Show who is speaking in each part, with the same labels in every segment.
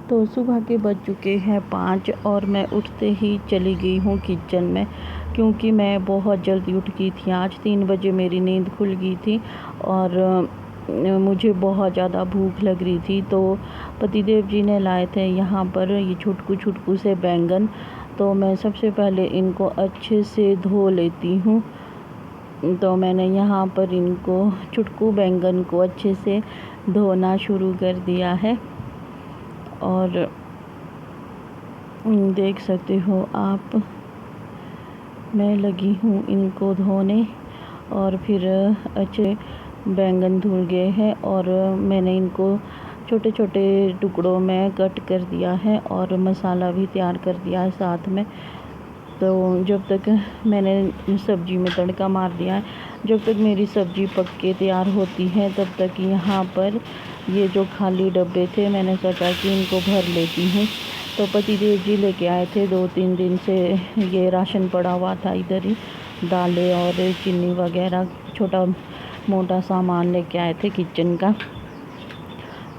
Speaker 1: तो सुबह के बज चुके हैं 5 और मैं उठते ही चली गई हूँ किचन में, क्योंकि मैं बहुत जल्दी उठ गई थी। आज 3 बजे मेरी नींद खुल गई थी और मुझे बहुत ज़्यादा भूख लग रही थी। तो पतिदेव जी ने लाए थे यहाँ पर ये छुटकू से बैंगन। तो मैं सबसे पहले इनको अच्छे से धो लेती हूँ। तो मैंने यहाँ पर इनको छुटकू बैंगन को अच्छे से धोना शुरू कर दिया है और देख सकते हो आप, मैं लगी हूँ इनको धोने। और फिर अच्छे बैंगन धुल गए हैं और मैंने इनको छोटे छोटे टुकड़ों में कट कर दिया है और मसाला भी तैयार कर दिया है साथ में। तो जब तक मैंने सब्ज़ी में तड़का मार दिया है, जब तक मेरी सब्ज़ी पक के तैयार होती है तब तक यहाँ पर ये जो खाली डब्बे थे मैंने सोचा कि इनको भर लेती हूँ। तो पतिदेव जी लेके आए थे 2-3 दिन से, ये राशन पड़ा हुआ था इधर ही, दालें और चीनी वगैरह छोटा मोटा सामान लेके आए थे किचन का।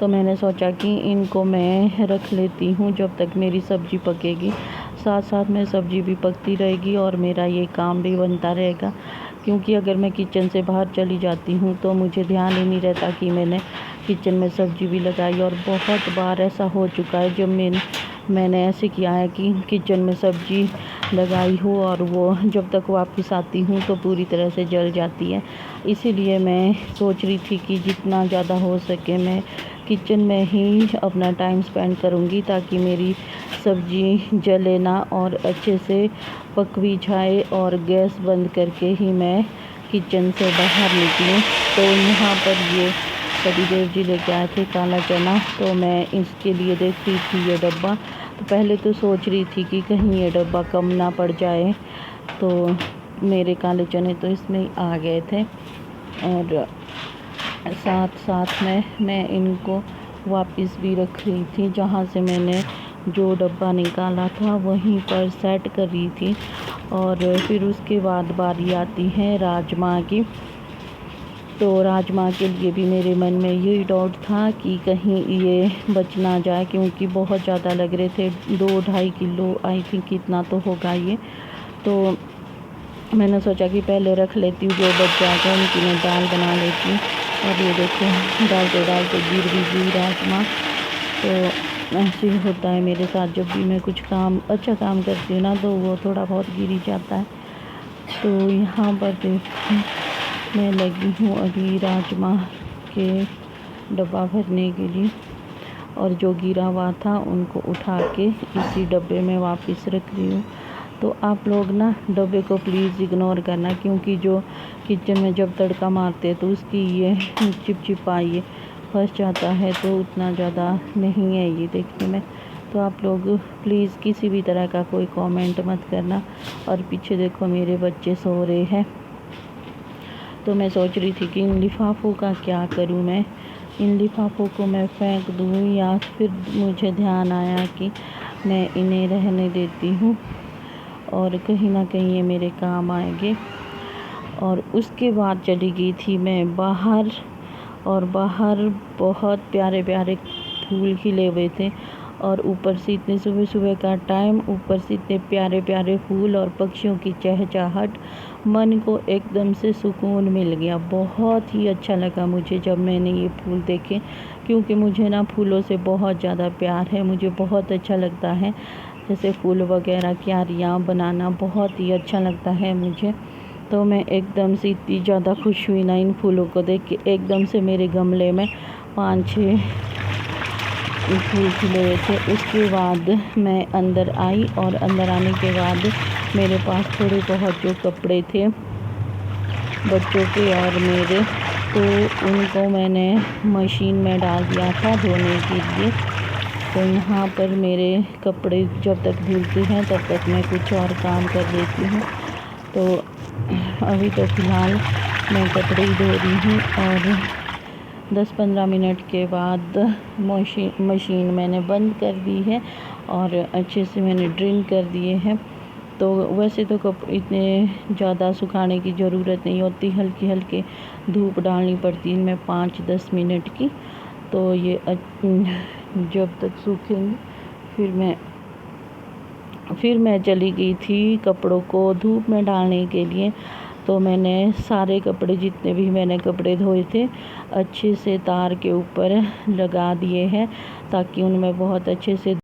Speaker 1: तो मैंने सोचा कि इनको मैं रख लेती हूँ जब तक मेरी सब्ज़ी पकेगी। साथ साथ में सब्ज़ी भी पकती रहेगी और मेरा ये काम भी बनता रहेगा, क्योंकि अगर मैं किचन से बाहर चली जाती हूँ तो मुझे ध्यान ही नहीं रहता कि मैंने किचन में सब्ज़ी भी लगाई। और बहुत बार ऐसा हो चुका है जब मैंने ऐसे किया है कि किचन में सब्ज़ी लगाई हो और वो जब तक वापस आती हूँ तो पूरी तरह से जल जाती है। इसीलिए मैं सोच रही थी कि जितना ज़्यादा हो सके मैं किचन में ही अपना टाइम स्पेंड करूँगी, ताकि मेरी सब्ज़ी जले ना और अच्छे से पक भी जाए और गैस बंद करके ही मैं किचन से बाहर निकलूँ। तो यहाँ पर ये पतिदेव जी लेके आए थे काला चना, तो मैं इसके लिए देख रही थी ये डब्बा। तो पहले तो सोच रही थी कि कहीं ये डब्बा कम ना पड़ जाए, तो मेरे काले चने तो इसमें आ गए थे। और साथ साथ में मैं इनको वापस भी रख रही थी, जहाँ से मैंने जो डब्बा निकाला था वहीं पर सेट कर रही थी। और फिर उसके बाद बारी आती है राजमा की। तो राजमा के लिए भी मेरे मन में यही डाउट था कि कहीं ये बच ना जाए, क्योंकि बहुत ज़्यादा लग रहे थे, 2-2.5 किलो आई थिंक इतना तो होगा ये। तो मैंने सोचा कि पहले रख लेती हूँ, जो बच जाएगा उनकी मैं दाल बना लेती हूँ। और ये देखो डालते गिर भी गई राजमा। तो ऐसे ही होता है मेरे साथ, जब भी मैं कुछ अच्छा काम करती हूँ ना तो वो थोड़ा बहुत गिर ही जाता है। तो यहाँ पर देखो मैं लगी हूँ अभी राजमा के डब्बा भरने के लिए, और जो गिरा हुआ था उनको उठा के इसी डब्बे में वापस रख रही हूँ। तो आप लोग ना डब्बे को प्लीज़ इग्नोर करना, क्योंकि जो किचन में जब तड़का मारते हैं तो उसकी ये चिपचिपा ये फंस जाता है, तो उतना ज़्यादा नहीं है ये देखने में। तो आप लोग प्लीज़ किसी भी तरह का कोई कमेंट मत करना। और पीछे देखो मेरे बच्चे सो रहे हैं। तो मैं सोच रही थी कि इन लिफाफों का क्या करूं मैं, इन लिफाफों को मैं फेंक दूं या फिर मुझे ध्यान आया कि मैं इन्हें रहने देती हूँ और कहीं ना कहीं ये मेरे काम आएंगे। और उसके बाद चली गई थी मैं बाहर, और बाहर बहुत प्यारे प्यारे फूल खिले हुए थे, और ऊपर से इतने सुबह सुबह का टाइम, ऊपर से इतने प्यारे प्यारे फूल और पक्षियों की चहचहाहट, मन को एकदम से सुकून मिल गया। बहुत ही अच्छा लगा मुझे जब मैंने ये फूल देखे, क्योंकि मुझे ना फूलों से बहुत ज़्यादा प्यार है। मुझे बहुत अच्छा लगता है जैसे फूल वगैरह क्यारियाँ बनाना, बहुत ही अच्छा लगता है मुझे। तो मैं एकदम से इतनी ज़्यादा खुश हुई ना इन फूलों को देख के। एकदम से मेरे गमले में 5-6 फूल खिले हुए थे। उसके बाद मैं अंदर आई, और अंदर आने के बाद मेरे पास थोड़े बहुत जो कपड़े थे बच्चों के और मेरे, तो उनको मैंने मशीन में डाल दिया था धोने के लिए। तो यहाँ पर मेरे कपड़े जब तक धुलते हैं तब तक मैं कुछ और काम कर लेती हूँ। तो अभी तो फ़िलहाल मैं कपड़े ही धो रही हूँ, और 10-15 मिनट के बाद मशीन मैंने बंद कर दी है और अच्छे से मैंने ड्रेन कर दिए हैं। तो वैसे तो इतने ज़्यादा सुखाने की ज़रूरत नहीं होती, हल्की हल्की धूप डालनी पड़ती है इनमें 5-10 मिनट की। तो ये जब तक सूखेंगे फिर मैं चली गई थी कपड़ों को धूप में डालने के लिए। तो मैंने सारे कपड़े, जितने भी मैंने कपड़े धोए थे, अच्छे से तार के ऊपर लगा दिए हैं ताकि उनमें बहुत अच्छे से